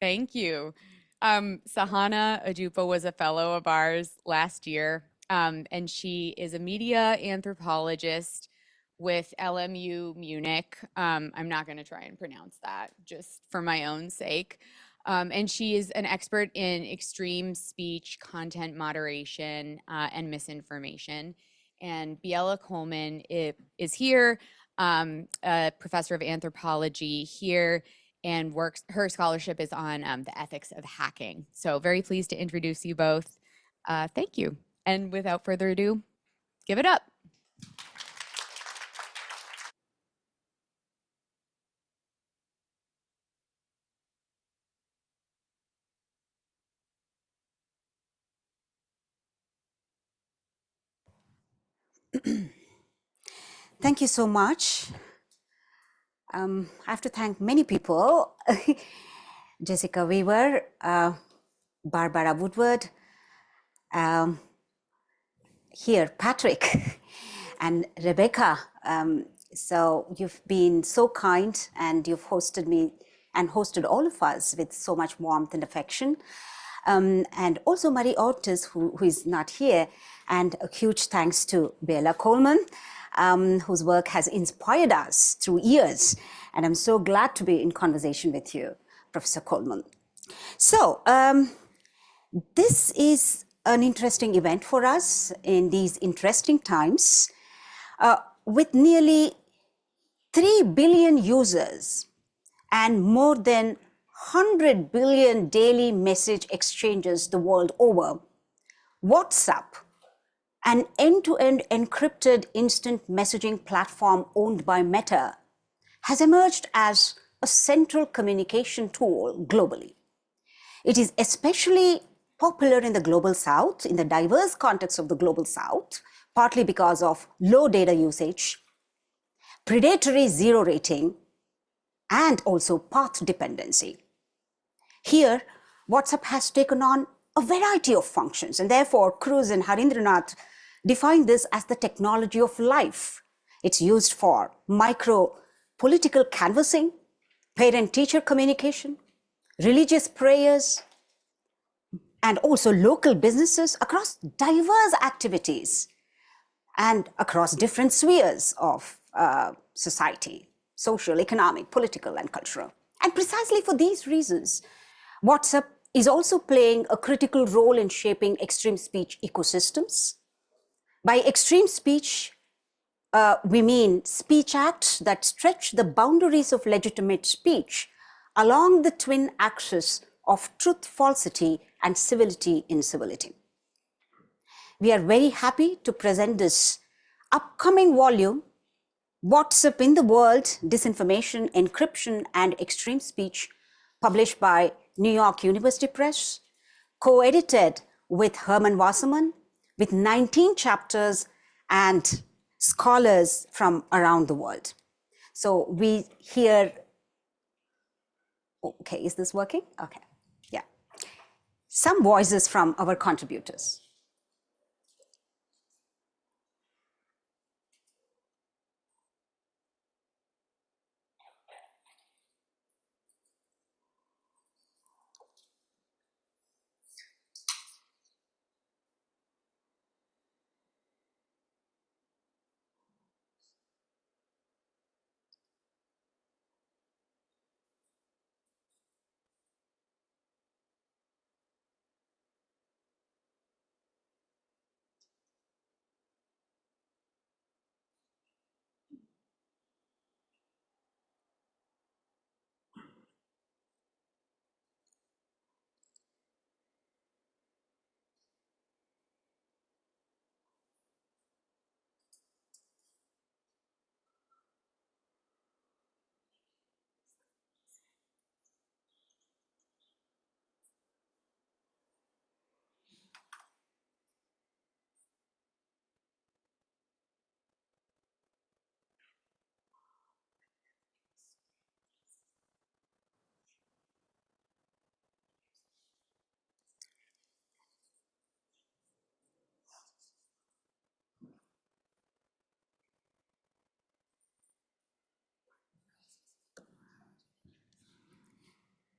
Thank you. Sahana Ajupa was a fellow of ours last year, and she is a media anthropologist with LMU Munich. I'm not going to try and pronounce that just for my own sake. And she is an expert in extreme speech, content moderation, and misinformation. And Biela Coleman is here, a professor of anthropology here, and her scholarship is on the ethics of hacking. So very pleased to introduce you both. Thank you. And without further ado, give it up. Thank you so much. I have to thank many people. Jessica Weaver, Barbara Woodward, here Patrick, and Rebecca. So you've been so kind, and you've hosted me and hosted all of us with so much warmth and affection. And also Marie Ortiz, who is not here, and a huge thanks to Bella Coleman, whose work has inspired us through years. And I'm so glad to be in conversation with you, Professor Coleman. So this is an interesting event for us in these interesting times. With nearly 3 billion users and more than 100 billion daily message exchanges the world over, WhatsApp, an end-to-end encrypted instant messaging platform owned by Meta, has emerged as a central communication tool globally. It is especially popular in the global south, in the diverse context of the global south, partly because of low data usage, predatory zero rating, and also path dependency. Here, WhatsApp has taken on a variety of functions, and therefore Cruz and Harindranath define this as the technology of life. It's used for micro political canvassing, parent-teacher communication, religious prayers, and also local businesses across diverse activities and across different spheres of society, social, economic, political, and cultural. And precisely for these reasons, WhatsApp is also playing a critical role in shaping extreme speech ecosystems. By extreme speech, we mean speech acts that stretch the boundaries of legitimate speech along the twin axes of truth, falsity, and civility, incivility. We are very happy to present this upcoming volume, WhatsApp in the World, Disinformation, Encryption, and Extreme Speech, published by New York University Press, co-edited with Herman Wasserman, with 19 chapters and scholars from around the world. So we hear, okay, is this working? Okay, yeah. Some voices from our contributors.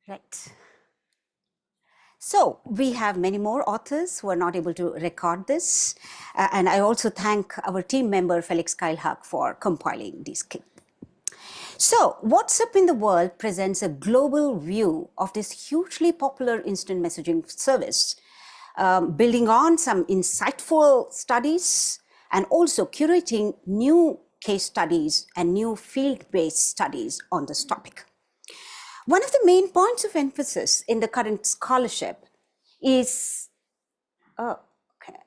Right. So we have many more authors who are not able to record this. And I also thank our team member, Felix Keilhack, for compiling these clips. So WhatsApp in the world presents a global view of this hugely popular instant messaging service, building on some insightful studies and also curating new case studies and new field-based studies on this topic. One of the main points of emphasis in the current scholarship is, okay.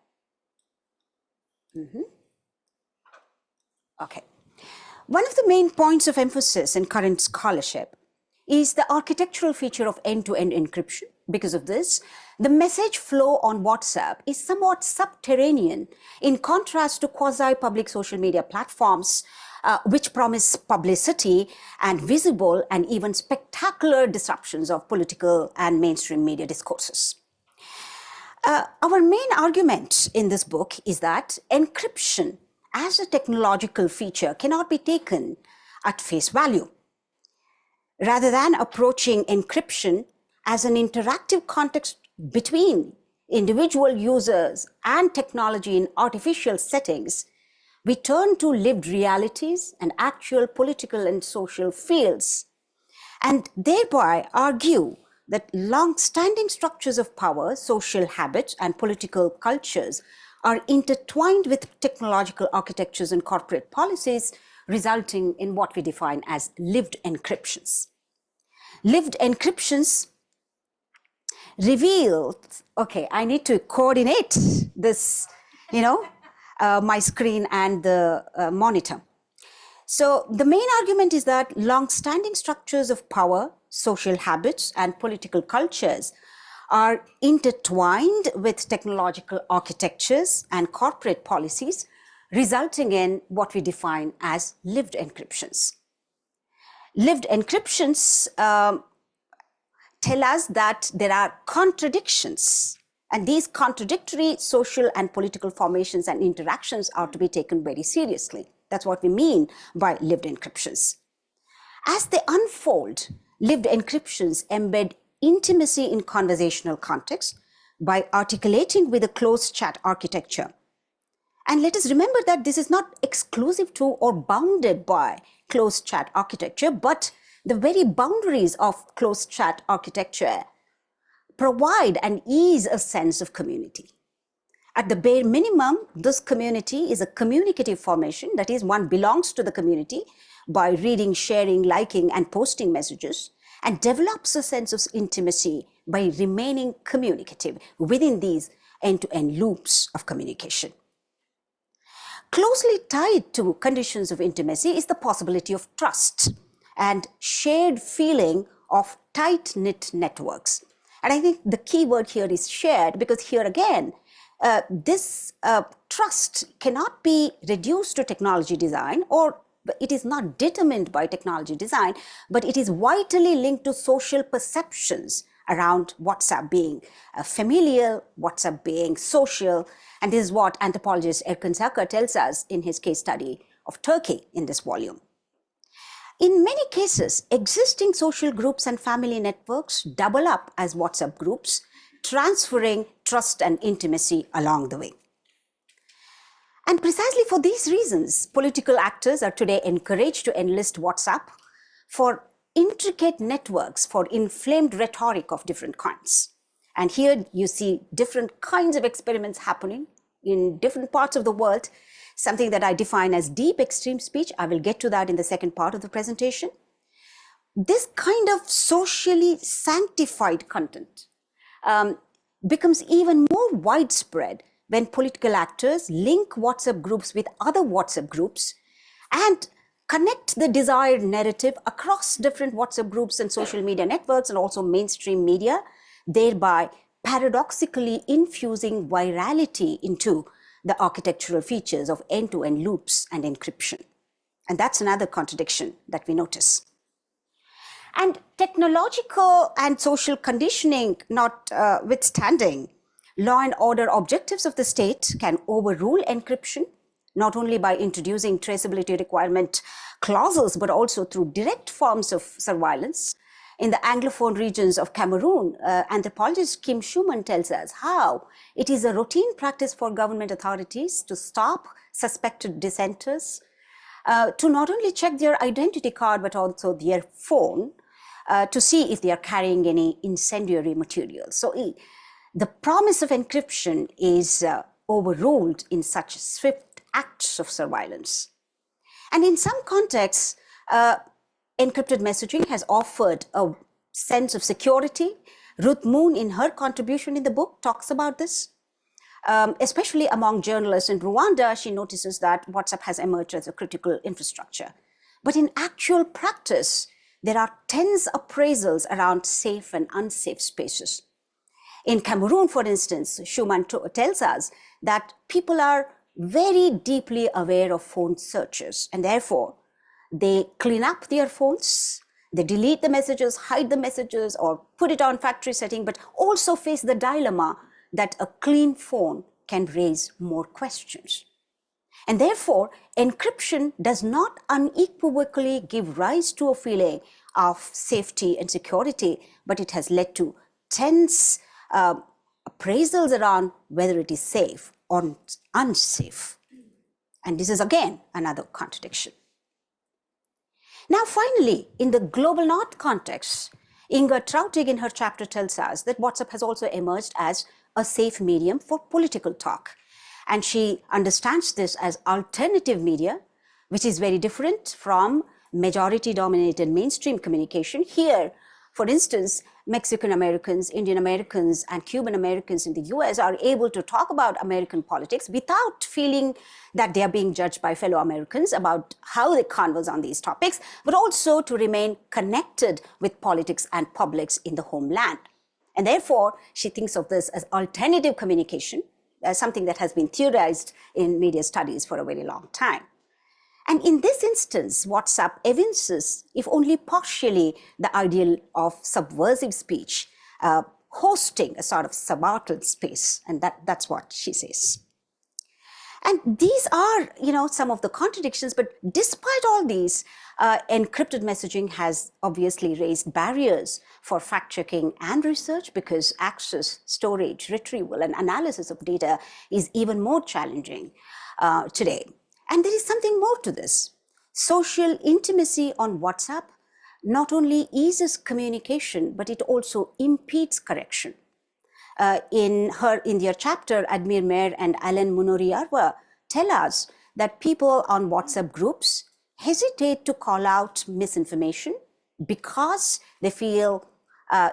One of the main points of emphasis in current scholarship is the architectural feature of end-to-end encryption. Because of this, the message flow on WhatsApp is somewhat subterranean in contrast to quasi-public social media platforms, which promise publicity and visible and even spectacular disruptions of political and mainstream media discourses. Our main argument in this book is that encryption as a technological feature cannot be taken at face value. Rather than approaching encryption as an interactive context between individual users and technology in artificial settings, we turn to lived realities and actual political and social fields, and thereby argue that long-standing structures of power, social habits, and political cultures are intertwined with technological architectures and corporate policies, resulting in what we define as lived encryptions. Lived encryptions reveal, okay, I need to coordinate this, my screen and the monitor. So the main argument is that long-standing structures of power, social habits, and political cultures are intertwined with technological architectures and corporate policies, resulting in what we define as lived encryptions. Lived encryptions tell us that there are contradictions, and these contradictory social and political formations and interactions are to be taken very seriously. That's what we mean by lived encryptions. As they unfold, lived encryptions embed intimacy in conversational context by articulating with a closed chat architecture. And let us remember that this is not exclusive to or bounded by closed chat architecture, but the very boundaries of closed chat architecture provide and ease a sense of community. At the bare minimum, this community is a communicative formation. That is, one belongs to the community by reading, sharing, liking, and posting messages, and develops a sense of intimacy by remaining communicative within these end-to-end loops of communication. Closely tied to conditions of intimacy is the possibility of trust and shared feeling of tight-knit networks. And I think the key word here is shared, because here again, this trust cannot be reduced to technology design, or it is not determined by technology design, but it is vitally linked to social perceptions around WhatsApp being familial, WhatsApp being social. And this is what anthropologist Erkan Saka tells us in his case study of Turkey in this volume. In many cases, existing social groups and family networks double up as WhatsApp groups, transferring trust and intimacy along the way. And precisely for these reasons, political actors are today encouraged to enlist WhatsApp for intricate networks for inflamed rhetoric of different kinds. And here you see different kinds of experiments happening in different parts of the world, something that I define as deep extreme speech. I will get to that in the second part of the presentation. This kind of socially sanctified content becomes even more widespread when political actors link WhatsApp groups with other WhatsApp groups and connect the desired narrative across different WhatsApp groups and social media networks and also mainstream media, thereby paradoxically infusing virality into the architectural features of end-to-end loops and encryption. And that's another contradiction that we notice. And technological and social conditioning notwithstanding, law and order objectives of the state can overrule encryption, not only by introducing traceability requirement clauses, but also through direct forms of surveillance, in the Anglophone regions of Cameroon, anthropologist Kim Schumann tells us how it is a routine practice for government authorities to stop suspected dissenters, to not only check their identity card, but also their phone to see if they are carrying any incendiary material. So the promise of encryption is overruled in such swift acts of surveillance. And in some contexts, encrypted messaging has offered a sense of security. Ruth Moon, in her contribution in the book, talks about this. Especially among journalists in Rwanda, she notices that WhatsApp has emerged as a critical infrastructure. But in actual practice, there are tense appraisals around safe and unsafe spaces. In Cameroon, for instance, Schumann tells us that people are very deeply aware of phone searches, and therefore they clean up their phones, they delete the messages, hide the messages, or put it on factory setting, but also face the dilemma that a clean phone can raise more questions. And therefore, encryption does not unequivocally give rise to a feeling of safety and security, but it has led to tense appraisals around whether it is safe or unsafe. And this is again another contradiction. Now, finally, in the global north context, Inga Trautig in her chapter tells us that WhatsApp has also emerged as a safe medium for political talk. And she understands this as alternative media, which is very different from majority-dominated mainstream communication. Here, for instance, Mexican Americans, Indian Americans, and Cuban Americans in the US are able to talk about American politics without feeling that they are being judged by fellow Americans about how they converse on these topics, but also to remain connected with politics and publics in the homeland. And therefore, she thinks of this as alternative communication, as something that has been theorized in media studies for a very long time. And in this instance, WhatsApp evinces, if only partially, the ideal of subversive speech, hosting a sort of subaltern space, and that's what she says. And these are, some of the contradictions, but despite all these, encrypted messaging has obviously raised barriers for fact-checking and research because access, storage, retrieval, and analysis of data is even more challenging today. And there is something more to this. Social intimacy on WhatsApp not only eases communication, but it also impedes correction. In their chapter, Admir Mer and Alan Munoriarwa tell us that people on WhatsApp groups hesitate to call out misinformation because they feel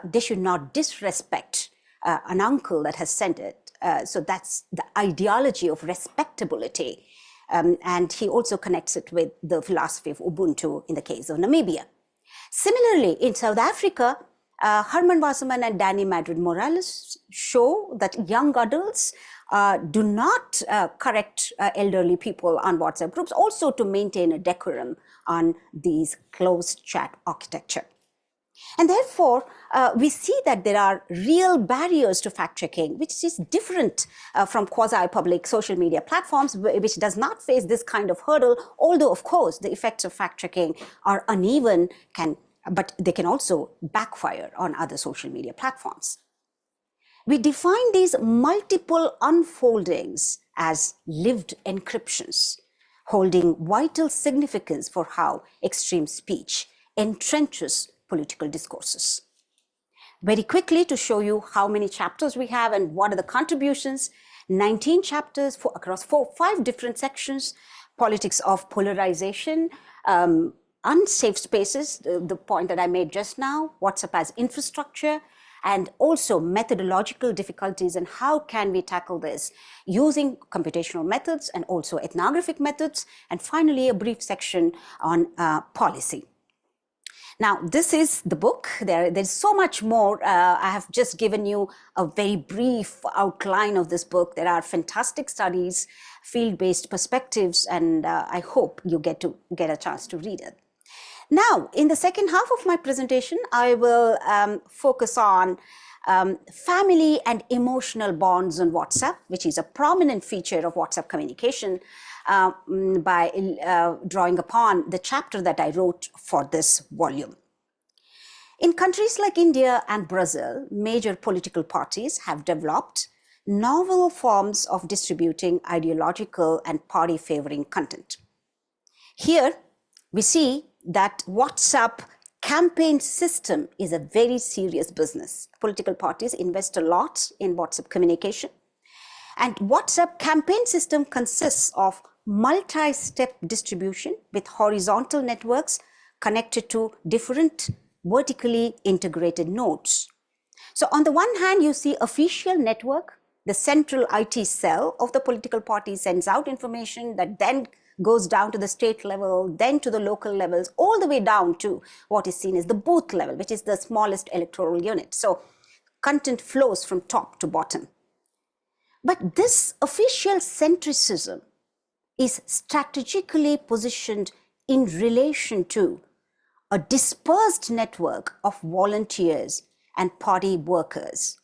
they should not disrespect an uncle that has sent it. So that's the ideology of respectability. And he also connects it with the philosophy of Ubuntu in the case of Namibia. Similarly, in South Africa, Herman Wasserman and Danny Madrid Morales show that young adults do not correct elderly people on WhatsApp groups, also to maintain a decorum on these closed chat architecture. And therefore, we see that there are real barriers to fact-checking, which is different from quasi-public social media platforms, which does not face this kind of hurdle, although, of course, the effects of fact-checking are uneven, but they can also backfire on other social media platforms. We define these multiple unfoldings as lived encryptions, holding vital significance for how extreme speech entrenches political discourses. Very quickly, to show you how many chapters we have and what are the contributions, 19 chapters across 5 different sections: politics of polarization, unsafe spaces, the point that I made just now, WhatsApp as infrastructure, and also methodological difficulties and how can we tackle this using computational methods and also ethnographic methods, and finally a brief section on policy. Now, this is the book. There's so much more. I have just given you a very brief outline of this book. There are fantastic studies, field-based perspectives, and I hope you get a chance to read it. Now, in the second half of my presentation, I will focus on family and emotional bonds on WhatsApp, which is a prominent feature of WhatsApp communication, by drawing upon the chapter that I wrote for this volume. In countries like India and Brazil, major political parties have developed novel forms of distributing ideological and party-favoring content. Here, we see that WhatsApp campaign system is a very serious business. Political parties invest a lot in WhatsApp communication. And WhatsApp campaign system consists of multi-step distribution with horizontal networks connected to different vertically integrated nodes. So on the one hand, you see official network, the central IT cell of the political party sends out information that then goes down to the state level, then to the local levels, all the way down to what is seen as the booth level, which is the smallest electoral unit. So content flows from top to bottom. But this official centricism is strategically positioned in relation to a dispersed network of volunteers and party workers.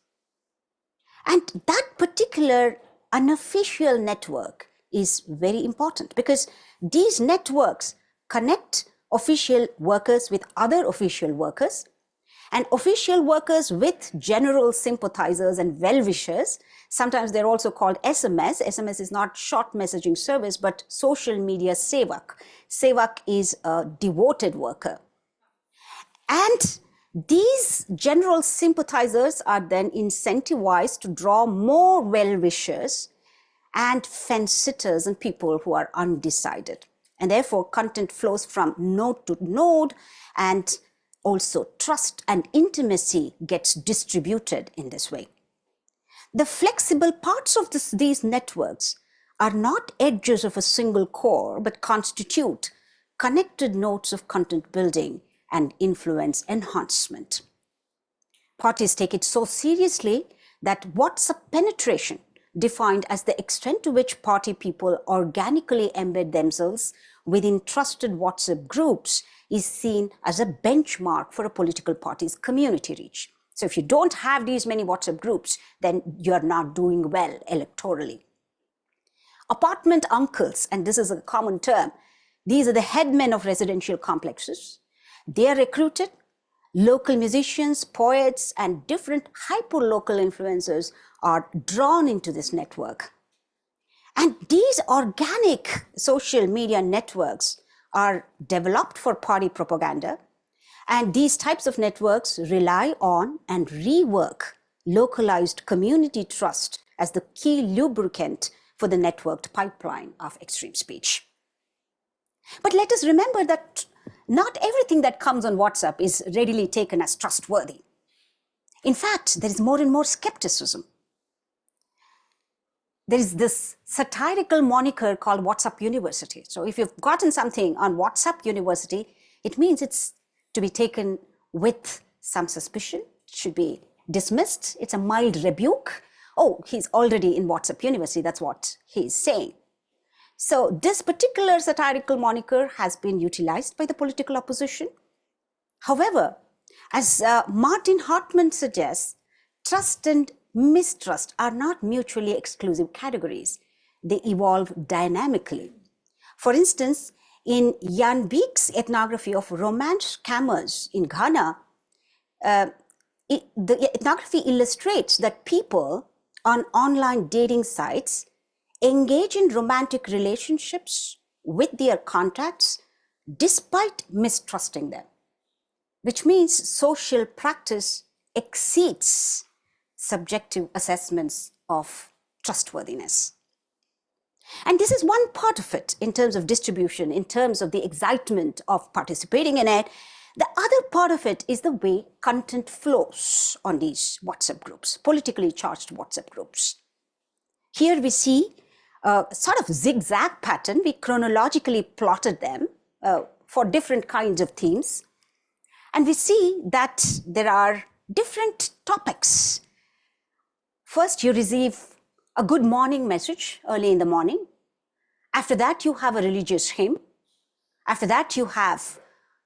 And that particular unofficial network is very important because these networks connect official workers with other official workers and official workers with general sympathizers and well-wishers. Sometimes they're also called SMS. SMS is not short messaging service, but social media sevak. Sevak is a devoted worker. And these general sympathizers are then incentivized to draw more well-wishers and fence-sitters and people who are undecided. And therefore, content flows from node to node, and also trust and intimacy gets distributed in this way. The flexible parts of these networks are not edges of a single core, but constitute connected nodes of content building and influence enhancement. Parties take it so seriously that WhatsApp penetration, defined as the extent to which party people organically embed themselves within trusted WhatsApp groups, is seen as a benchmark for a political party's community reach. So if you don't have these many WhatsApp groups, then you're not doing well electorally. Apartment uncles, and this is a common term, these are the headmen of residential complexes. They are recruited. Local musicians, poets, and different hyper-local influencers are drawn into this network. And these organic social media networks are developed for party propaganda. And these types of networks rely on and rework localized community trust as the key lubricant for the networked pipeline of extreme speech. But let us remember that not everything that comes on WhatsApp is readily taken as trustworthy. In fact, there is more and more skepticism. There is this satirical moniker called WhatsApp University. So if you've gotten something on WhatsApp University, it means it's to be taken with some suspicion, it should be dismissed. It's a mild rebuke. Oh, he's already in WhatsApp University, that's what he's saying. So this particular satirical moniker has been utilized by the political opposition. However, as Martin Hartman suggests, trust and mistrust are not mutually exclusive categories. They evolve dynamically. For instance, in Jan Beek's ethnography of romance scammers in Ghana, the ethnography illustrates that people on online dating sites engage in romantic relationships with their contacts despite mistrusting them, which means social practice exceeds subjective assessments of trustworthiness. And this is one part of it in terms of distribution, in terms of the excitement of participating in it. The other part of it is the way content flows on these WhatsApp groups, politically charged WhatsApp groups. Here we see a sort of zigzag pattern. We chronologically plotted them for different kinds of themes. And we see that there are different topics. First, you receive a good morning message early in the morning. After that, you have a religious hymn. After that, you have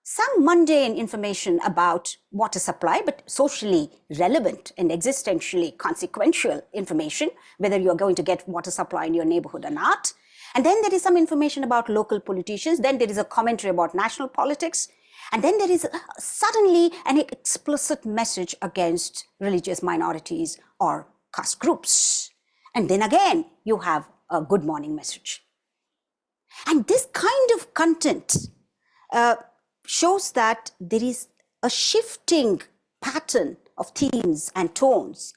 some mundane information about water supply, but socially relevant and existentially consequential information, whether you're going to get water supply in your neighborhood or not. And then there is some information about local politicians. Then there is a commentary about national politics. And then there is suddenly an explicit message against religious minorities or caste groups. And then again, you have a good morning message. And this kind of content shows that there is a shifting pattern of themes and tones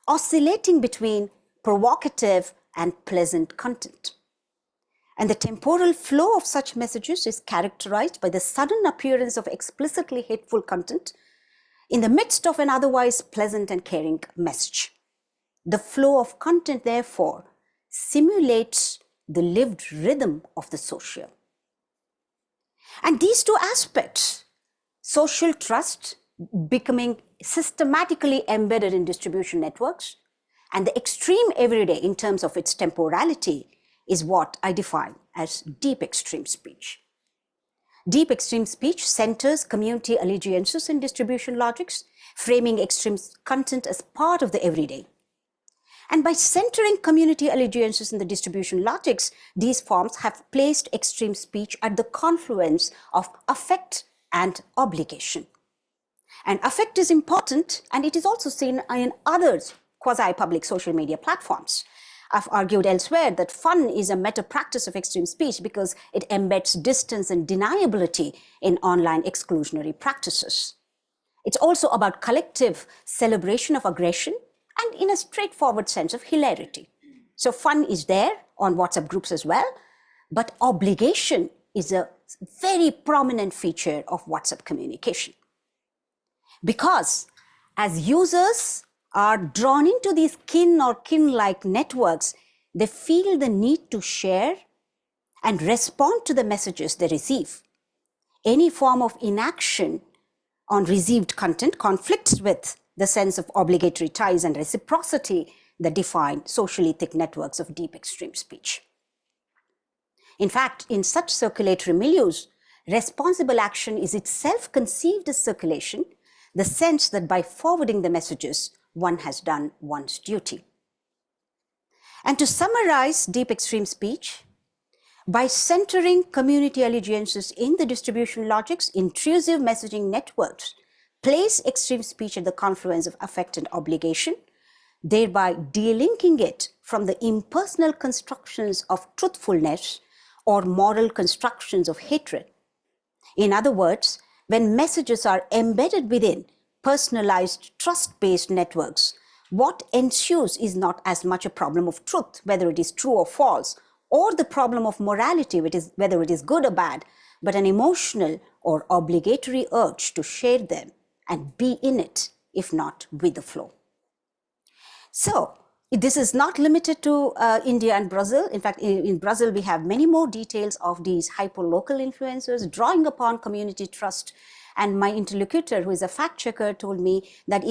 oscillating between provocative and pleasant content. And the temporal flow of such messages is characterized by the sudden appearance of explicitly hateful content in the midst of an otherwise pleasant and caring message. The flow of content, therefore, simulates the lived rhythm of the social. And these two aspects, social trust becoming systematically embedded in distribution networks, and the extreme everyday in terms of its temporality, is what I define as deep extreme speech. Deep extreme speech centers community allegiances in distribution logics, framing extreme content as part of the everyday. And by centering community allegiances in the distribution logics, these forms have placed extreme speech at the confluence of affect and obligation. And affect is important, and it is also seen in other quasi-public social media platforms. I've argued elsewhere that fun is a meta practice of extreme speech because it embeds distance and deniability in online exclusionary practices. It's also about collective celebration of aggression and, in a straightforward sense, of hilarity. So fun is there on WhatsApp groups as well, but obligation is a very prominent feature of WhatsApp communication. Because as users are drawn into these kin or kin-like networks, they feel the need to share and respond to the messages they receive. Any form of inaction on received content conflicts with the sense of obligatory ties and reciprocity that define socially thick networks of deep extreme speech. In fact, in such circulatory milieus, responsible action is itself conceived as circulation, the sense that by forwarding the messages, one has done one's duty. And to summarize deep extreme speech, by centering community allegiances in the distribution logics, intrusive messaging networks place extreme speech at the confluence of affect and obligation, thereby delinking it from the impersonal constructions of truthfulness or moral constructions of hatred. In other words, when messages are embedded within personalized, trust-based networks, what ensues is not as much a problem of truth, whether it is true or false, or the problem of morality, whether it is good or bad, but an emotional or obligatory urge to share them and be in it, if not with the flow. So this is not limited to India and Brazil. In fact, in Brazil, we have many more details of these hyper-local influencers drawing upon community trust. And my interlocutor, who is a fact checker, told me that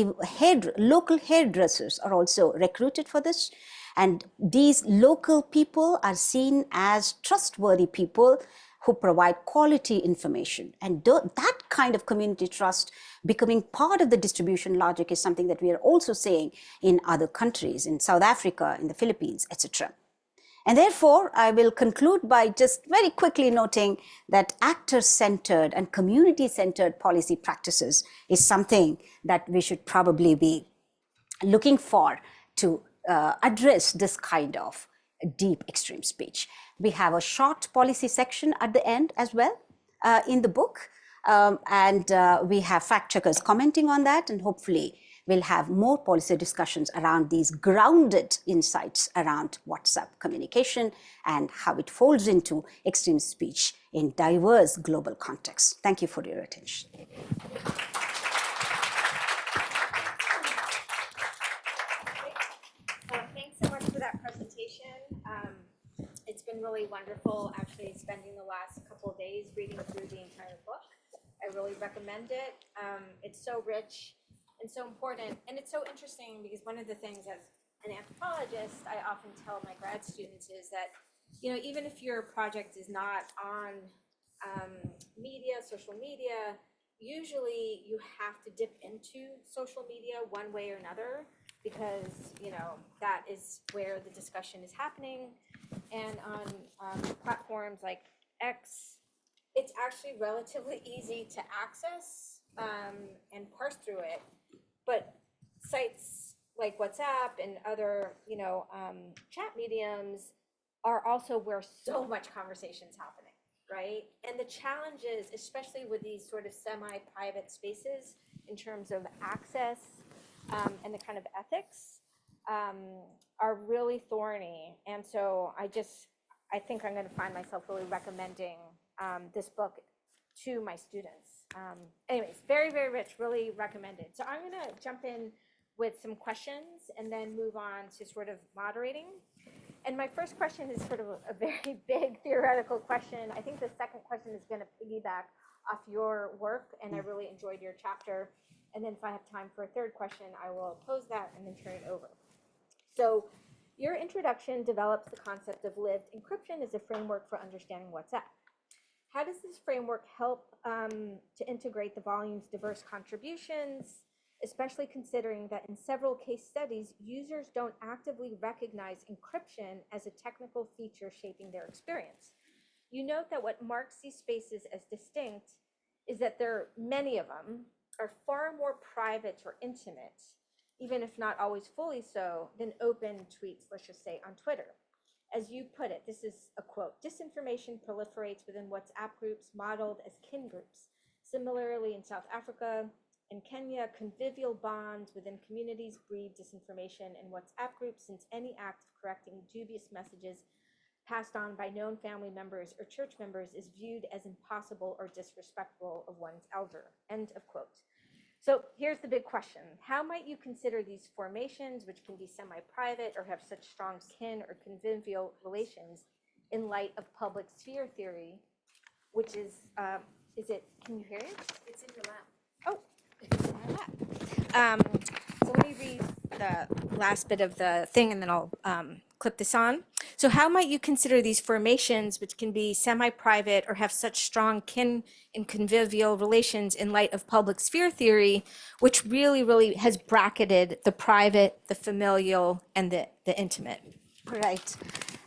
local hairdressers are also recruited for this. And these local people are seen as trustworthy people who provide quality information. And that kind of community trust becoming part of the distribution logic is something that we are also seeing in other countries, in South Africa, in the Philippines, etc. And therefore, I will conclude by just very quickly noting that actor-centered and community-centered policy practices is something that we should probably be looking for to address this kind of deep extreme speech. We have a short policy section at the end as well in the book, and we have fact checkers commenting on that, and hopefully we'll have more policy discussions around these grounded insights around WhatsApp communication and how it folds into extreme speech in diverse global contexts. Thank you for your attention. Thanks so much for that presentation. It's been really wonderful actually spending the last couple of days reading through the entire book. I really recommend it. It's so rich and so important. And it's so interesting because one of the things as an anthropologist, I often tell my grad students is that, you know, even if your project is not on media, social media, usually you have to dip into social media one way or another because, you know, that is where the discussion is happening. And on platforms like X, it's actually relatively easy to access and parse through it. But sites like WhatsApp and other, chat mediums are also where so much conversation's happening, right? And the challenges, especially with these sort of semi-private spaces in terms of access and the kind of ethics, um, are really thorny. And so I think I'm going to find myself really recommending this book to my students. Anyways, very, very rich, really recommended. So I'm going to jump in with some questions and then move on to sort of moderating. And my first question is sort of a very big theoretical question. I think the second question is going to piggyback off your work, and I really enjoyed your chapter. And then if I have time for a third question, I will pose that and then turn it over. So your introduction develops the concept of lived encryption as a framework for understanding WhatsApp. How does this framework help to integrate the volume's diverse contributions, especially considering that in several case studies, users don't actively recognize encryption as a technical feature shaping their experience? You note that what marks these spaces as distinct is that many of them are far more private or intimate, even if not always fully so, than open tweets, let's just say, on Twitter. As you put it, this is a quote, disinformation proliferates within WhatsApp groups modeled as kin groups. Similarly, in South Africa and Kenya, convivial bonds within communities breed disinformation in WhatsApp groups, since any act of correcting dubious messages passed on by known family members or church members is viewed as impossible or disrespectful of one's elder. End of quote. So here's the big question. How might you consider these formations, which can be semi-private or have such strong kin or convivial relations, in light of public sphere theory, which is can you hear it? It's in your lap. Oh, it's in my lap. So let me read the last bit of the thing and then I'll clip this on. So how might you consider these formations, which can be semi-private or have such strong kin and convivial relations, in light of public sphere theory, which really, really has bracketed the private, the familial, and the intimate? Right.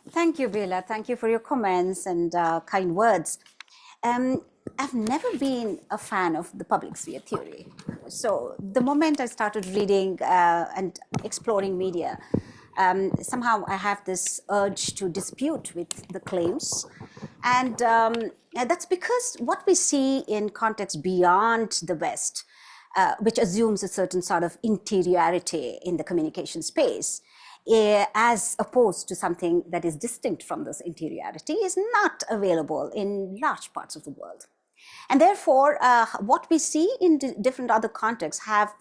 Thank you, Bela. Thank you for your comments and kind words. I've never been a fan of the public sphere theory. So the moment I started reading and exploring media, somehow I have this urge to dispute with the claims. And that's because what we see in context beyond the West, which assumes a certain sort of interiority in the communication space, as opposed to something that is distinct from this interiority, is not available in large parts of the world. And therefore, what we see in different other contexts have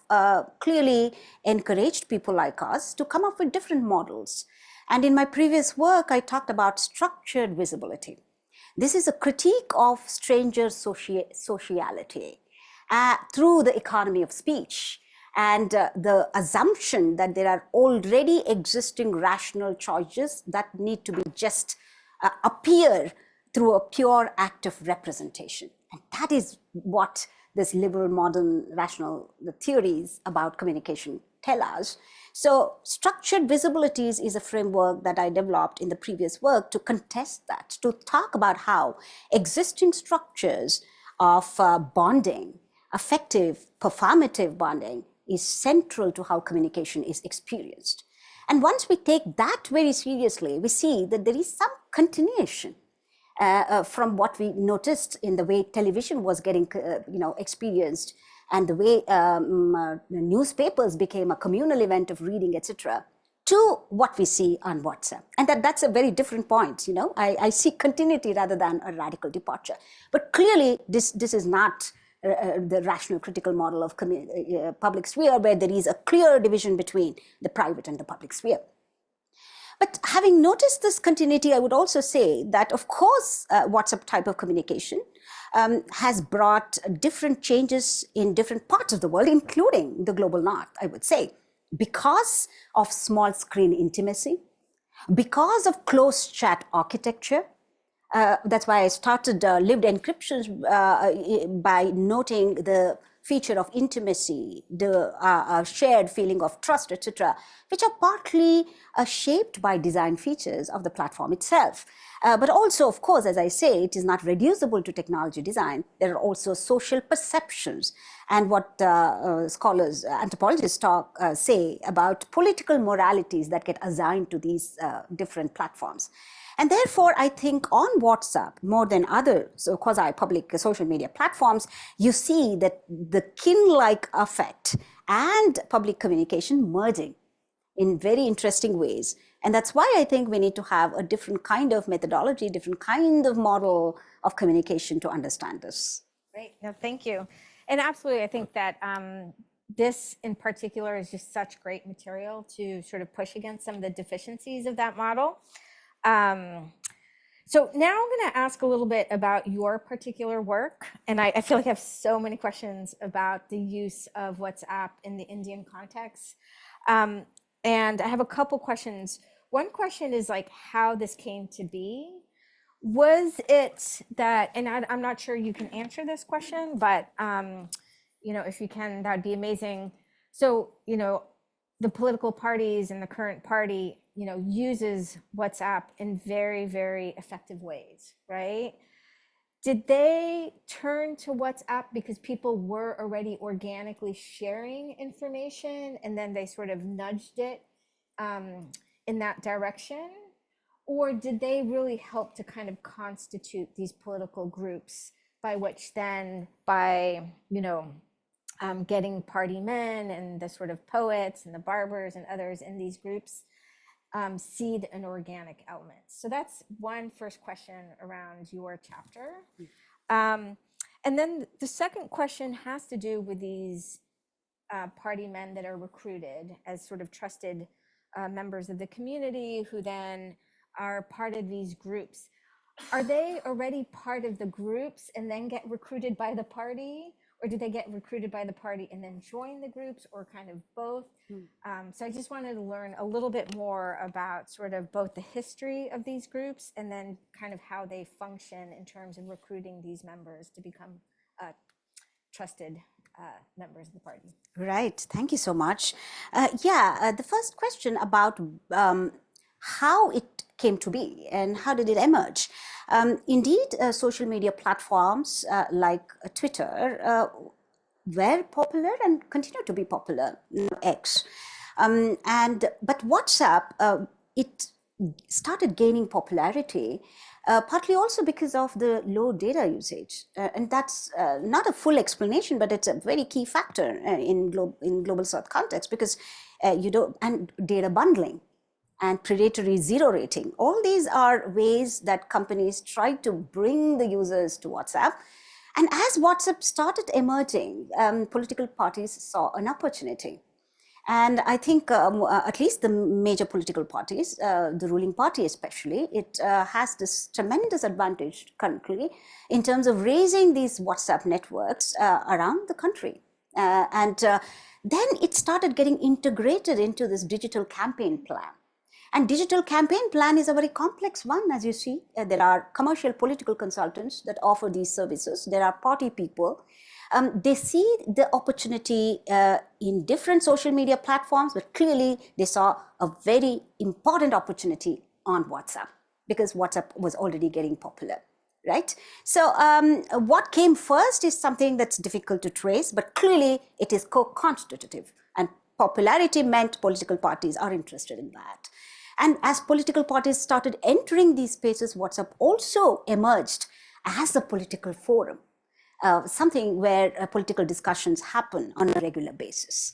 clearly encouraged people like us to come up with different models. And in my previous work, I talked about structured visibility. This is a critique of stranger sociality through the economy of speech, and the assumption that there are already existing rational choices that need to be just appear through a pure act of representation. And that is what this liberal modern rational theories about communication tell us. So structured visibilities is a framework that I developed in the previous work to contest that, to talk about how existing structures of bonding, affective, performative bonding, is central to how communication is experienced. And once we take that very seriously, we see that there is some continuation from what we noticed in the way television was getting experienced, and the way newspapers became a communal event of reading, etc., to what we see on WhatsApp. And that's a very different point. I see continuity rather than a radical departure. But clearly, this is not the rational critical model of public sphere, where there is a clear division between the private and the public sphere. But having noticed this continuity, I would also say that, of course, WhatsApp type of communication has brought different changes in different parts of the world, including the global north, I would say, because of small screen intimacy, because of closed chat architecture. That's why I started lived encryptions by noting the feature of intimacy, the shared feeling of trust, etc., which are partly shaped by design features of the platform itself. But also, of course, as I say, it is not reducible to technology design. There are also social perceptions and what scholars, anthropologists say about political moralities that get assigned to these different platforms. And therefore, I think on WhatsApp, more than other quasi-public social media platforms, you see that the kin-like effect and public communication merging in very interesting ways. And that's why I think we need to have a different kind of methodology, different kind of model of communication to understand this. Great, no, thank you. And absolutely, I think that this in particular is just such great material to sort of push against some of the deficiencies of that model. So now I'm going to ask a little bit about your particular work. And I feel like I have so many questions about the use of WhatsApp in the Indian context. And I have a couple questions. One question is like how this came to be. Was it that, and I'm not sure you can answer this question, but if you can, that'd be amazing. So, the political parties and the current party, uses WhatsApp in very, very effective ways, right? Did they turn to WhatsApp because people were already organically sharing information and then they sort of nudged it in that direction? Or did they really help to kind of constitute these political groups by which then by, getting party men and the sort of poets and the barbers and others in these groups seed an organic element? So that's one first question around your chapter. And then the second question has to do with these party men that are recruited as sort of trusted members of the community who then are part of these groups. Are they already part of the groups and then get recruited by the party? Or do they get recruited by the party and then join the groups, or kind of both? So I just wanted to learn a little bit more about sort of both the history of these groups and then kind of how they function in terms of recruiting these members to become trusted members of the party. Right, thank you so much. The first question about how it came to be and how did it emerge. Indeed, social media platforms like Twitter were popular and continue to be popular, X. But WhatsApp, it started gaining popularity, partly also because of the low data usage. And that's not a full explanation, but it's a very key factor in global South context, because and data bundling and predatory zero rating. All these are ways that companies try to bring the users to WhatsApp. And as WhatsApp started emerging, political parties saw an opportunity. And I think at least the major political parties, the ruling party especially, it has this tremendous advantage currently in terms of raising these WhatsApp networks around the country. And then it started getting integrated into this digital campaign plan. And digital campaign plan is a very complex one, as you see. There are commercial political consultants that offer these services. There are party people. They see the opportunity in different social media platforms, but clearly they saw a very important opportunity on WhatsApp because WhatsApp was already getting popular, right? So what came first is something that's difficult to trace, but clearly it is co-constitutive, and popularity meant political parties are interested in that. And as political parties started entering these spaces, WhatsApp also emerged as a political forum, something where political discussions happen on a regular basis.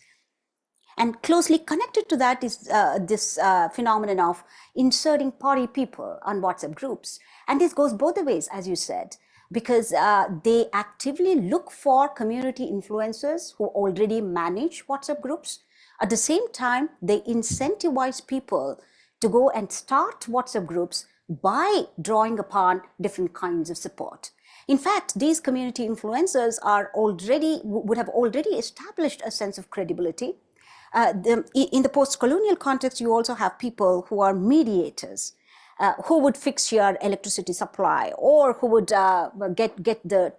And closely connected to that is this phenomenon of inserting party people on WhatsApp groups. And this goes both ways, as you said, because they actively look for community influencers who already manage WhatsApp groups. At the same time, they incentivize people to go and start WhatsApp groups by drawing upon different kinds of support. In fact, these community influencers would have already established a sense of credibility. In the post-colonial context, you also have people who are mediators. who would fix your electricity supply, or who would get the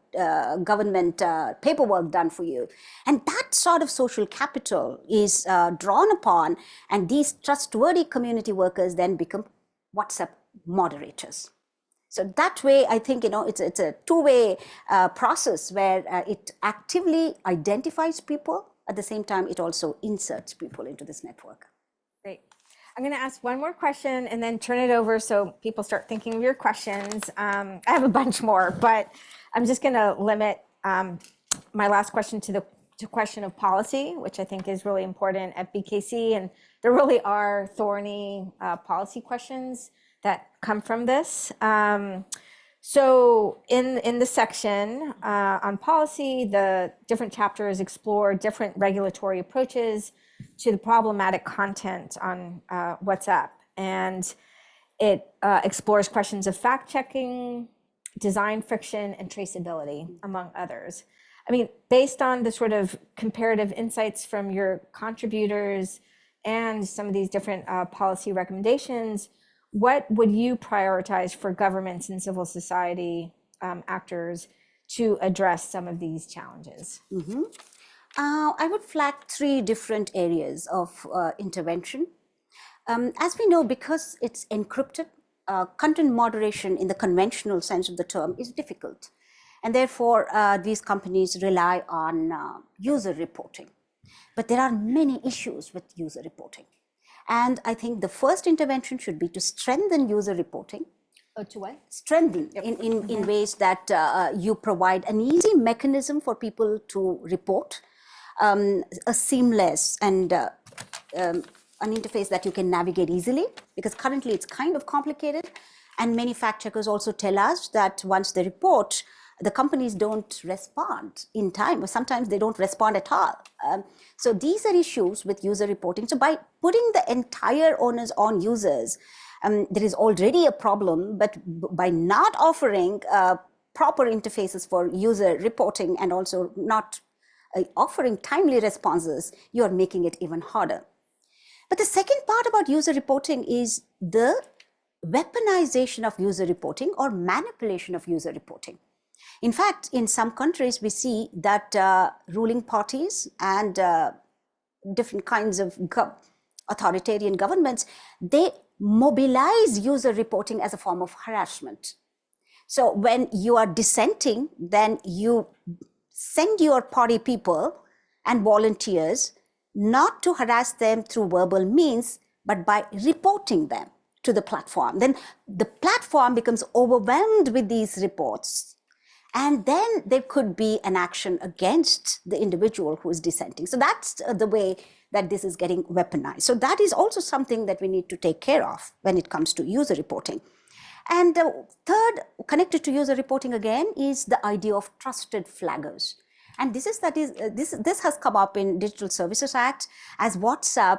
government paperwork done for you. And that sort of social capital is drawn upon, and these trustworthy community workers then become WhatsApp moderators. So that way, I think, it's a two-way process where it actively identifies people. At the same time, it also inserts people into this network. Great. I'm going to ask one more question and then turn it over so people start thinking of your questions. I have a bunch more, but I'm just going to limit my last question to the question of policy, which I think is really important at BKC. And there really are thorny policy questions that come from this. So in the section on policy, the different chapters explore different regulatory approaches to the problematic content on WhatsApp. And it explores questions of fact-checking, design friction, and traceability, among others. I mean, based on the sort of comparative insights from your contributors and some of these different policy recommendations, what would you prioritize for governments and civil society actors to address some of these challenges? Mm-hmm. I would flag three different areas of intervention. As we know, because it's encrypted, content moderation in the conventional sense of the term is difficult. And therefore, these companies rely on user reporting. But there are many issues with user reporting. And I think the first intervention should be to strengthen user reporting. To what? Strengthen in ways that you provide an easy mechanism for people to report, a seamless and an interface that you can navigate easily, because currently it's kind of complicated. And many fact checkers also tell us that once they report, the companies don't respond in time, or sometimes they don't respond at all. So these are issues with user reporting. So by putting the entire onus on users, there is already a problem, but by not offering proper interfaces for user reporting and also not offering timely responses, you are making it even harder. But the second part about user reporting is the weaponization of user reporting or manipulation of user reporting. In fact, in some countries, we see that ruling parties and different kinds of authoritarian governments, they mobilize user reporting as a form of harassment. So when you are dissenting, then you send your party people and volunteers not to harass them through verbal means, but by reporting them to the platform. Then the platform becomes overwhelmed with these reports. And then there could be an action against the individual who is dissenting. So that's the way that this is getting weaponized. So that is also something that we need to take care of when it comes to user reporting. And third, connected to user reporting again, is the idea of trusted flaggers. And this has come up in Digital Services Act as WhatsApp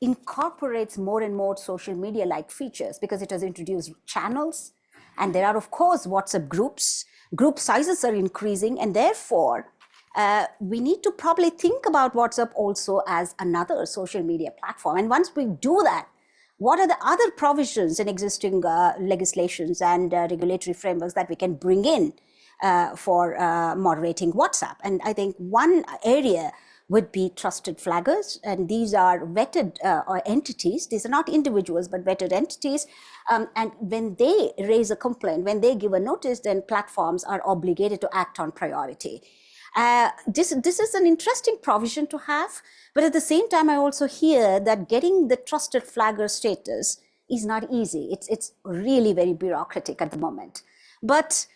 incorporates more and more social media-like features, because it has introduced channels. And there are, of course, WhatsApp groups. Group sizes are increasing, and therefore, we need to probably think about WhatsApp also as another social media platform. And once we do that, what are the other provisions in existing legislations and regulatory frameworks that we can bring in for moderating WhatsApp? And I think one area would be trusted flaggers, and these are vetted entities. These are not individuals, but vetted entities. And when they raise a complaint, when they give a notice, then platforms are obligated to act on priority. This is an interesting provision to have, but at the same time, I also hear that getting the trusted flagger status is not easy. It's really very bureaucratic at the moment. But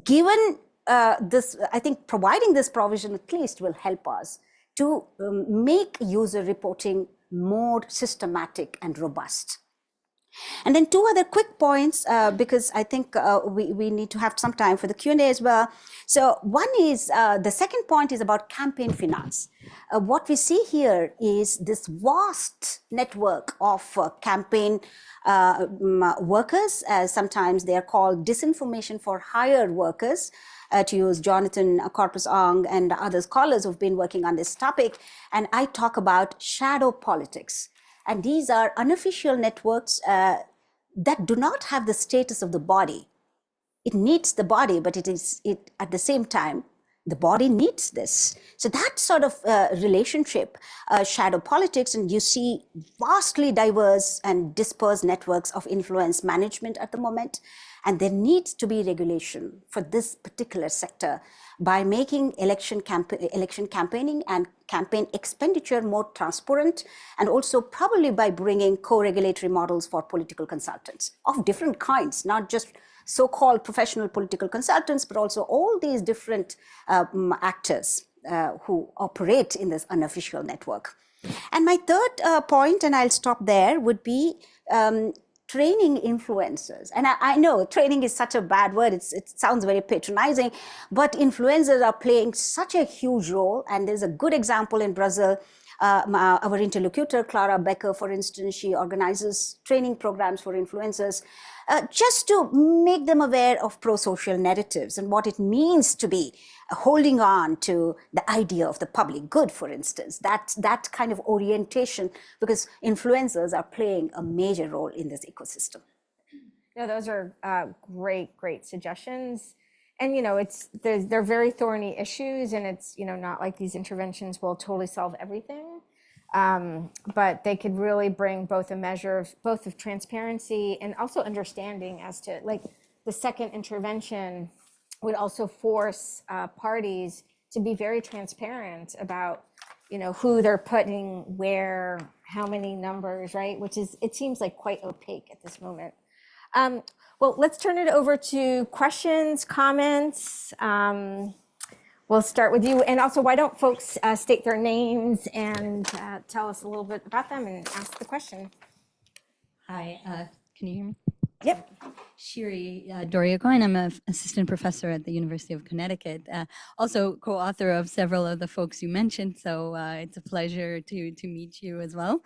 given this, I think providing this provision at least will help us to make user reporting more systematic and robust. And then two other quick points, because I think we need to have some time for the Q&A as well. So one is, the second point is about campaign finance. What we see here is this vast network of campaign workers. Sometimes they are called disinformation for hire workers, to use Jonathan Corpus-Ong and other scholars who've been working on this topic. And I talk about shadow politics. And these are unofficial networks that do not have the status of the body. It needs the body, but it at the same time, the body needs this. So that sort of relationship, shadow politics, and you see vastly diverse and dispersed networks of influence management at the moment. And there needs to be regulation for this particular sector by making election campaigning and campaign expenditure more transparent, and also probably by bringing co-regulatory models for political consultants of different kinds, not just so-called professional political consultants, but also all these different actors who operate in this unofficial network. And my third point, and I'll stop there, would be training influencers. And I know training is such a bad word, it sounds very patronizing, but influencers are playing such a huge role. And there's a good example in Brazil. Our interlocutor, Clara Becker, for instance, she organizes training programs for influencers just to make them aware of pro-social narratives and what it means to be holding on to the idea of the public good, for instance. That kind of orientation, because influencers are playing a major role in this ecosystem. No, those are great suggestions. And, they're very thorny issues, and it's, not like these interventions will totally solve everything. But they could really bring both a measure of both of transparency and also understanding as to, like, the second intervention would also force parties to be very transparent about, who they're putting where, how many numbers, right? Which is, it seems like quite opaque at this moment. Well, let's turn it over to questions, comments. We'll start with you. And also, why don't folks state their names and tell us a little bit about them and ask the question. Hi, can you hear me? Yep. Shiri Doria Cohen. I'm an assistant professor at the University of Connecticut, also co-author of several of the folks you mentioned. So it's a pleasure to meet you as well.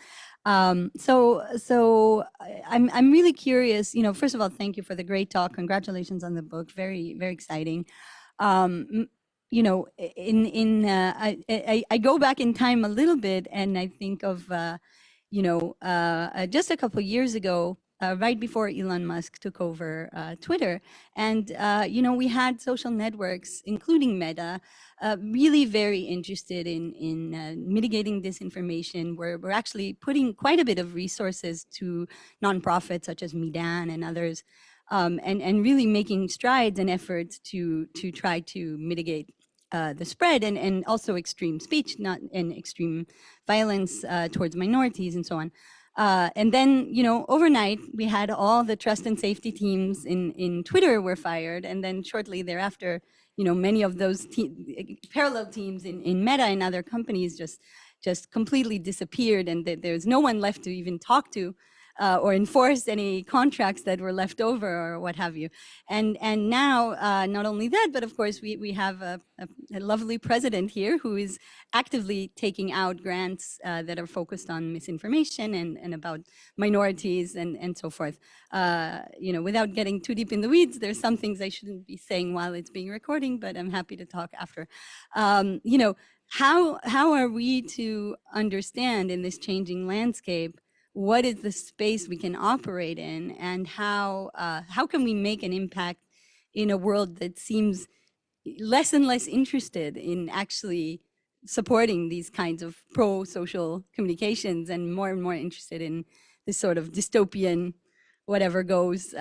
So I'm really curious. First of all, thank you for the great talk. Congratulations on the book. Very, very exciting. I go back in time a little bit, and I think of just a couple of years ago. Right before Elon Musk took over Twitter. And, we had social networks, including Meta, really very interested in mitigating disinformation. We're actually putting quite a bit of resources to nonprofits such as Midan and others, and really making strides and efforts to try to mitigate the spread and also extreme speech, and extreme violence towards minorities and so on. And then, overnight, we had all the trust and safety teams in Twitter were fired. And then shortly thereafter, many of those parallel teams in Meta and other companies just completely disappeared. And there's no one left to even talk to or enforce any contracts that were left over or what have you. And now, not only that, but of course, we have a lovely president here who is actively taking out grants that are focused on misinformation and about minorities and so forth. Without getting too deep in the weeds, there's some things I shouldn't be saying while it's being recording, but I'm happy to talk after. How are we to understand in this changing landscape what is the space we can operate in, and how can we make an impact in a world that seems less and less interested in actually supporting these kinds of pro-social communications and more interested in this sort of dystopian, whatever goes,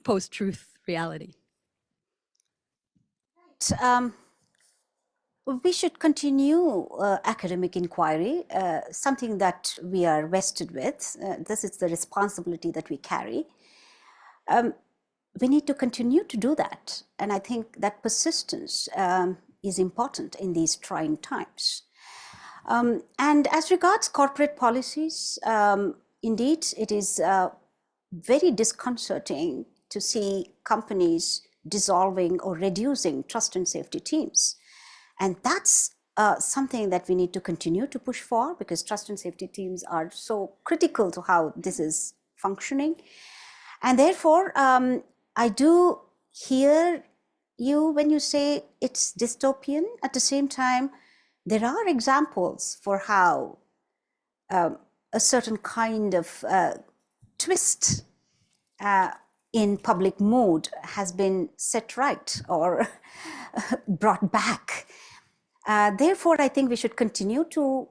post-truth reality? We should continue academic inquiry, something that we are vested with. This is the responsibility that we carry. We need to continue to do that. And I think that persistence is important in these trying times. And as regards corporate policies, indeed, it is very disconcerting to see companies dissolving or reducing trust and safety teams. And that's something that we need to continue to push for, because trust and safety teams are so critical to how this is functioning. And therefore, I do hear you when you say it's dystopian. At the same time, there are examples for how a certain kind of twist in public mood has been set right or brought back. Therefore, I think we should continue to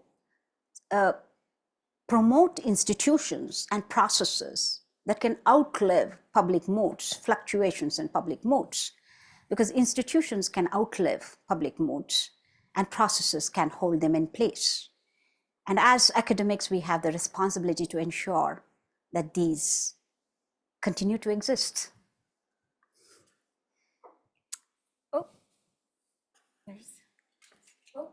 promote institutions and processes that can outlive public moods, fluctuations in public moods, because institutions can outlive public moods and processes can hold them in place. And as academics, we have the responsibility to ensure that these continue to exist. Oh, there's. Oh.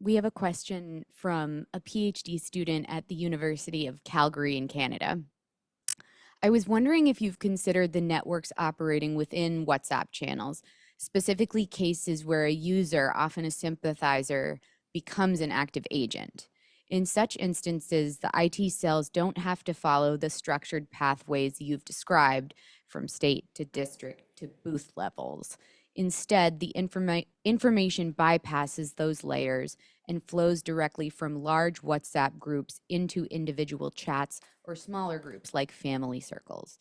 We have a question from a PhD student at the University of Calgary in Canada. I was wondering if you've considered the networks operating within WhatsApp channels, specifically cases where a user, often a sympathizer, becomes an active agent. In such instances, the IT cells don't have to follow the structured pathways you've described from state to district to booth levels. Instead, the information bypasses those layers and flows directly from large WhatsApp groups into individual chats or smaller groups like family circles.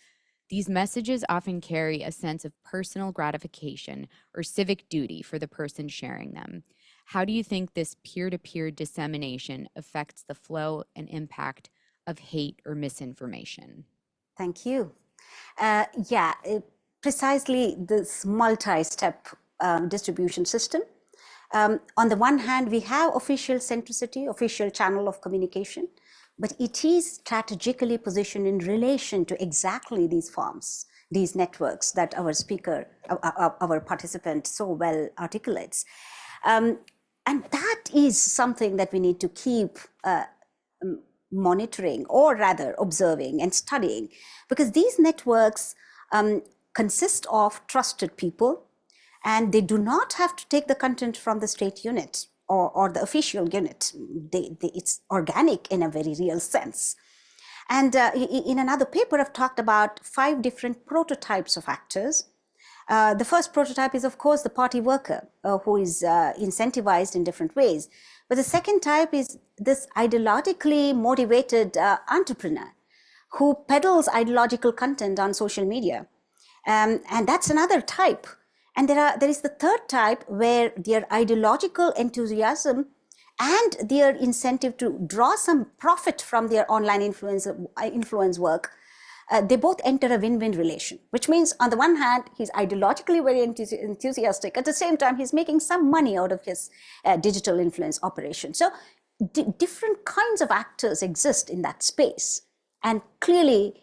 These messages often carry a sense of personal gratification or civic duty for the person sharing them. How do you think this peer-to-peer dissemination affects the flow and impact of hate or misinformation? Thank you. Precisely this multi-step distribution system. On the one hand, we have official centricity, official channel of communication, but it is strategically positioned in relation to exactly these forms, these networks that our speaker, our participant so well articulates. And that is something that we need to keep monitoring, or rather observing and studying, because these networks consist of trusted people, and they do not have to take the content from the state unit or the official unit. It's organic in a very real sense. And in another paper, I've talked about 5 different prototypes of actors. The first prototype is, of course, the party worker who is incentivized in different ways. But the second type is this ideologically motivated entrepreneur who peddles ideological content on social media. And that's another type. And there is the third type where their ideological enthusiasm and their incentive to draw some profit from their online influence work, they both enter a win-win relation, which means on the one hand, he's ideologically very enthusiastic. At the same time, he's making some money out of his digital influence operation. So different kinds of actors exist in that space. And clearly,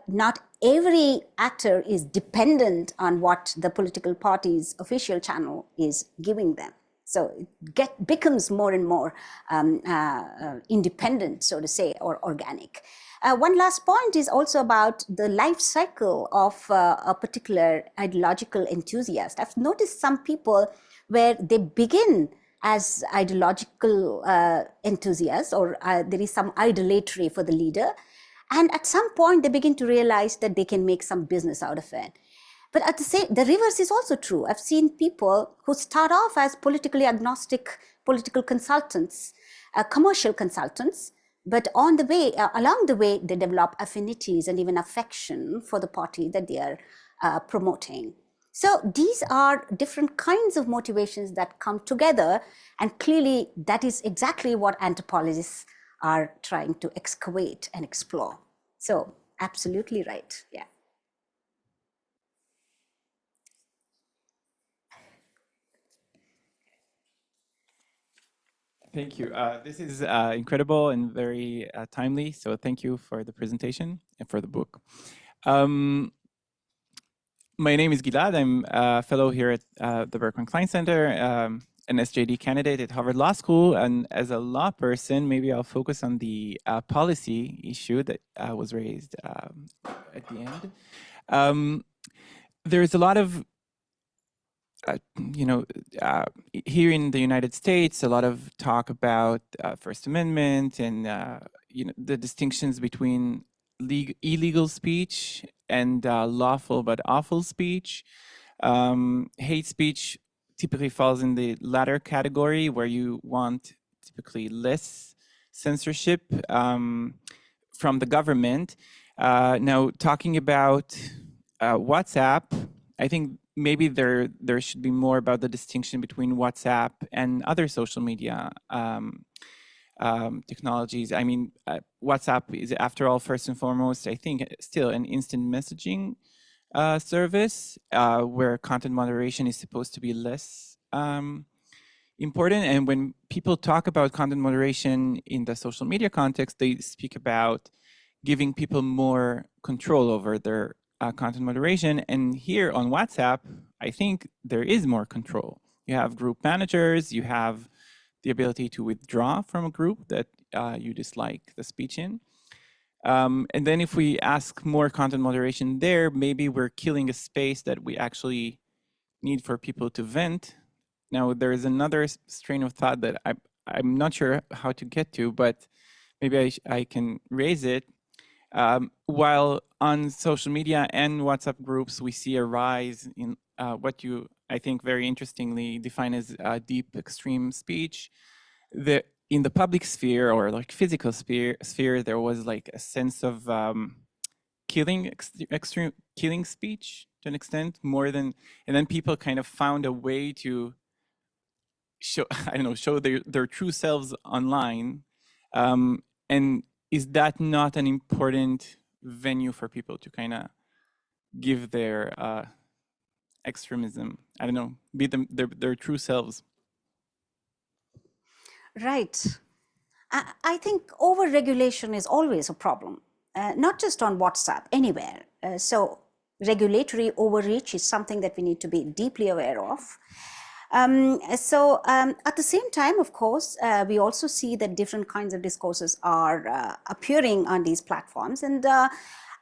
not every actor is dependent on what the political party's official channel is giving them. So it becomes more and more independent, so to say, or organic. One last point is also about the life cycle of a particular ideological enthusiast. I've noticed some people where they begin as ideological enthusiasts, or there is some idolatry for the leader. And at some point, they begin to realize that they can make some business out of it. But at the reverse is also true. I've seen people who start off as politically agnostic political consultants, commercial consultants, but along the way, they develop affinities and even affection for the party that they are promoting. So these are different kinds of motivations that come together, and clearly that is exactly what anthropologists are trying to excavate and explore. So absolutely right, yeah. Thank you. This is incredible and very timely. So thank you for the presentation and for the book. My name is Gilad. I'm a fellow here at the Berkman Klein Center, an SJD candidate at Harvard Law School. And as a law person, maybe I'll focus on the policy issue that was raised at the end. There's a lot of here in the United States, a lot of talk about First Amendment and the distinctions between illegal speech and lawful but awful speech. Hate speech typically falls in the latter category, where you want typically less censorship. from the government. Now, talking about WhatsApp, I think maybe there should be more about the distinction between WhatsApp and other social media technologies. I mean, WhatsApp is, after all, first and foremost, I think, still an instant messaging service where content moderation is supposed to be less important. And when people talk about content moderation in the social media context, they speak about giving people more control over their content moderation. And here on WhatsApp, I think there is more control. You have group managers, you have the ability to withdraw from a group that you dislike the speech in. And then if we ask more content moderation there, maybe we're killing a space that we actually need for people to vent. Now, there is another strain of thought that I'm not sure how to get to, but maybe I can raise it. While on social media and WhatsApp groups, we see a rise in what you, I think, very interestingly define as deep extreme speech. In the public sphere or like physical sphere, there was like a sense of extreme killing speech to an extent, more than, and then people kind of found a way to show, I don't know, show their true selves online. And is that not an important venue for people to kind of give their extremism, I don't know, be them their true selves? Right. I think over-regulation is always a problem, not just on WhatsApp, anywhere. So regulatory overreach is something that we need to be deeply aware of. At the same time, of course, we also see that different kinds of discourses are appearing on these platforms. And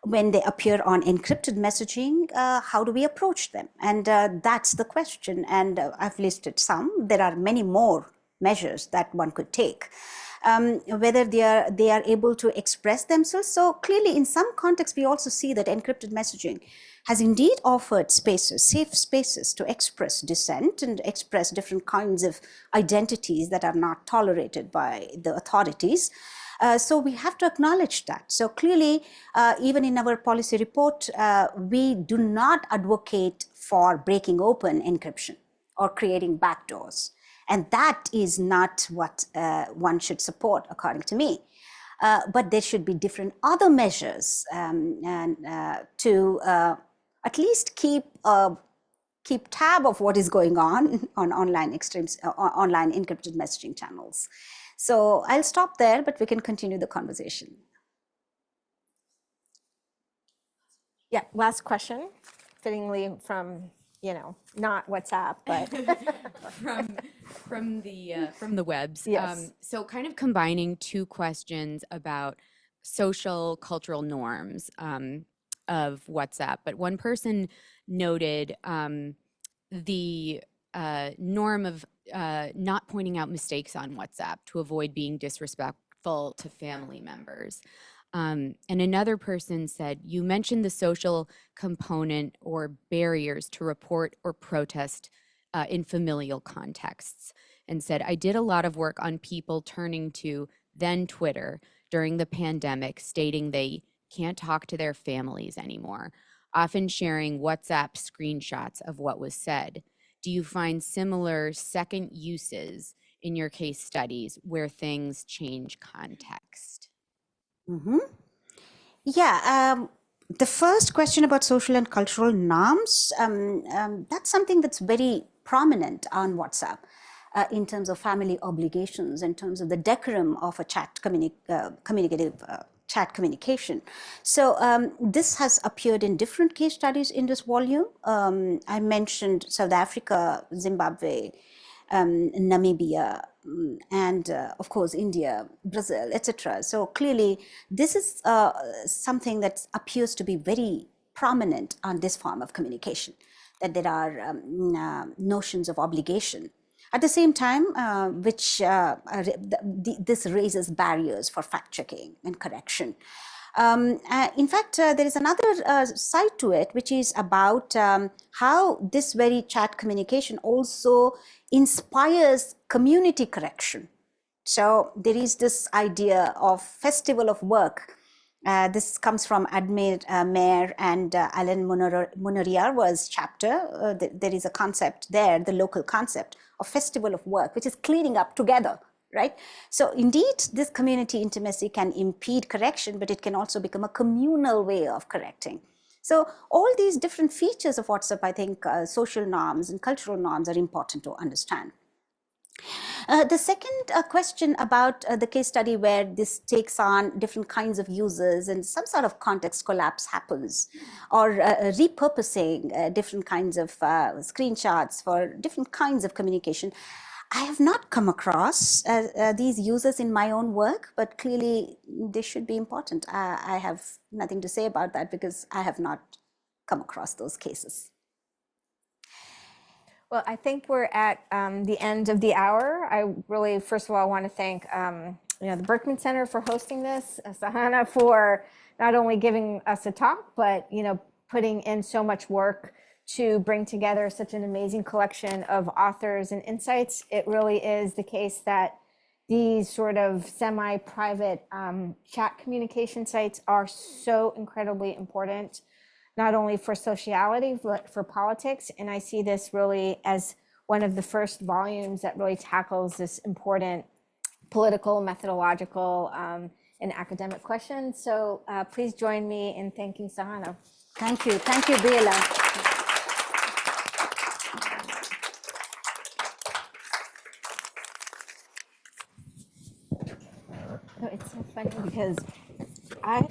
when they appear on encrypted messaging, how do we approach them? And that's the question. And I've listed some. There are many more measures that one could take. Whether they are able to express themselves. So clearly, in some contexts, we also see that encrypted messaging has indeed offered spaces, safe spaces to express dissent and express different kinds of identities that are not tolerated by the authorities. So we have to acknowledge that. So clearly, even in our policy report, we do not advocate for breaking open encryption or creating backdoors. And that is not what one should support, according to me. But there should be different other measures to at least keep tab of what is going on online encrypted messaging channels. So I'll stop there, but we can continue the conversation. Yeah, last question, fittingly from, not WhatsApp, but from the webs. Yes. So kind of combining two questions about social cultural norms of WhatsApp, but one person noted the norm of not pointing out mistakes on WhatsApp to avoid being disrespectful to family members. And another person said, you mentioned the social component or barriers to report or protest in familial contexts, and said, I did a lot of work on people turning to then Twitter during the pandemic, stating they can't talk to their families anymore, often sharing WhatsApp screenshots of what was said. Do you find similar second uses in your case studies where things change context? Mm-hmm. Yeah, the first question about social and cultural norms, that's something that's very prominent on WhatsApp in terms of family obligations, in terms of the decorum of a chat communicative chat communication. So this has appeared in different case studies in this volume. I mentioned South Africa, Zimbabwe, Namibia, and of course India, Brazil, etc. So clearly this is something that appears to be very prominent on this form of communication, that there are notions of obligation. At the same time, this raises barriers for fact-checking and correction. In fact, there is another side to it, which is about how this very chat communication also inspires community correction. So there is this idea of festival of work This comes from Admir Mayer and Alan Munariarwa's chapter. There is a concept there, the local concept of festival of work, which is cleaning up together, right? So indeed, this community intimacy can impede correction, but it can also become a communal way of correcting. So all these different features of WhatsApp, I think social norms and cultural norms are important to understand. The second question about the case study where this takes on different kinds of users and some sort of context collapse happens, or repurposing different kinds of screenshots for different kinds of communication. I have not come across these users in my own work, but clearly they should be important. I have nothing to say about that because I have not come across those cases. Well, I think we're at the end of the hour. I really, first of all, want to thank the Berkman Center for hosting this, Sahana for not only giving us a talk, but putting in so much work to bring together such an amazing collection of authors and insights. It really is the case that these sort of semi-private chat communication sites are so incredibly important, not only for sociality, but for politics. And I see this really as one of the first volumes that really tackles this important political, methodological, and academic question. So please join me in thanking Sahana. Thank you, Bela. It's so funny because I